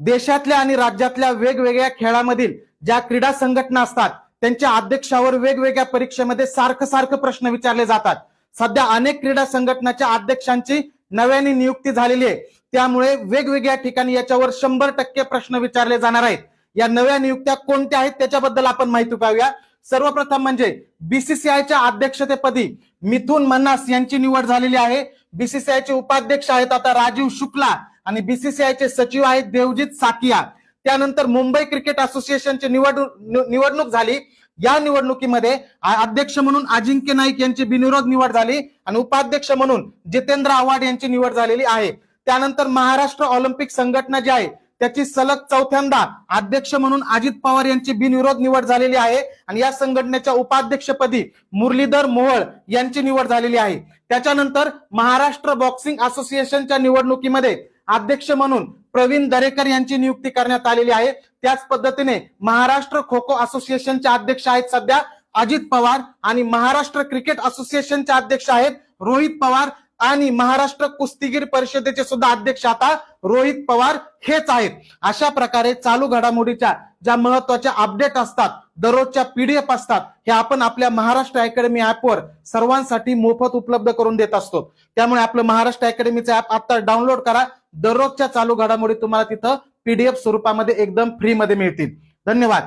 देशातल्या आणि राज्यातल्या वेगवेगळ्या खेळामधील ज्या क्रीडा संघटना असतात त्यांच्या अध्यक्षावर वेगवेगळ्या परीक्षेमध्ये सारखं प्रश्न विचारले जातात। सध्या अनेक क्रीडा संघटनाच्या अध्यक्षांची नव्याने नियुक्ती झालेली आहे, त्यामुळे वेगवेगळ्या ठिकाणी याच्यावर 100% प्रश्न विचारले जाणार आहेत। या नव्या नियुक्त्या कोणत्या आहेत त्याच्याबद्दल आपण माहिती पाहूया। सर्वप्रथम म्हणजे बीसीसीआयच्या अध्यक्षतेपदी मिथुन मन्हास यांची निवड झालेली आहे। बीसीसीआयचे उपाध्यक्ष आहेत आता राजीव शुक्ला आणि बीसीसीआयचे सचिव आहेत देवजीत साकिया। त्यानंतर मुंबई क्रिकेट असोसिएशनची निवडणूक झाली। या निवडणुकीमध्ये अध्यक्ष म्हणून अजिंक्य नाईक यांची बिनविरोध निवड झाली आणि उपाध्यक्ष म्हणून जितेंद्र आव्हाड यांची निवड झालेली आहे। त्यानंतर महाराष्ट्र ऑलिम्पिक संघटना जी आहे त्याची सलग चौथ्यांदा अध्यक्ष म्हणून अजित पवार यांची बिनविरोध निवड झालेली आहे आणि या संघटनेच्या उपाध्यक्षपदी मुरलीधर मोहोळ यांची निवड झालेली आहे। त्याच्यानंतर महाराष्ट्र बॉक्सिंग असोसिएशनच्या निवडणुकीमध्ये अध्यक्ष म्हणून प्रवीण दरेकर यांची नियुक्ती करण्यात आलेली आहे। त्याच पद्धतीने महाराष्ट्र खो खो असोसिएशनचे अध्यक्ष आहेत सध्या अजित पवार आणि महाराष्ट्र क्रिकेट असोसिएशनचे अध्यक्ष आहेत रोहित पवार आणि महाराष्ट्र कुस्तीगीर परिषदेचे सुद्धा अध्यक्ष आता रोहित पवार हेच आहेत। अशा प्रकारे चालू घडामोडीच्या ज्या महत्त्वाच्या अपडेट असतात, दररोजच्या पीडीएफ असतात, हे आपण आपल्या महाराष्ट्र अकॅडमी ऍपवर सर्वांसाठी मोफत उपलब्ध करून देत असतो। त्यामुळे आपलं महाराष्ट्र अकॅडमीचं ऍप आता डाउनलोड करा। दररोजच्या चालू घडामोडी तुम्हाला तिथं पीडीएफ स्वरूपामध्ये एकदम फ्री मध्ये मिळतील। धन्यवाद।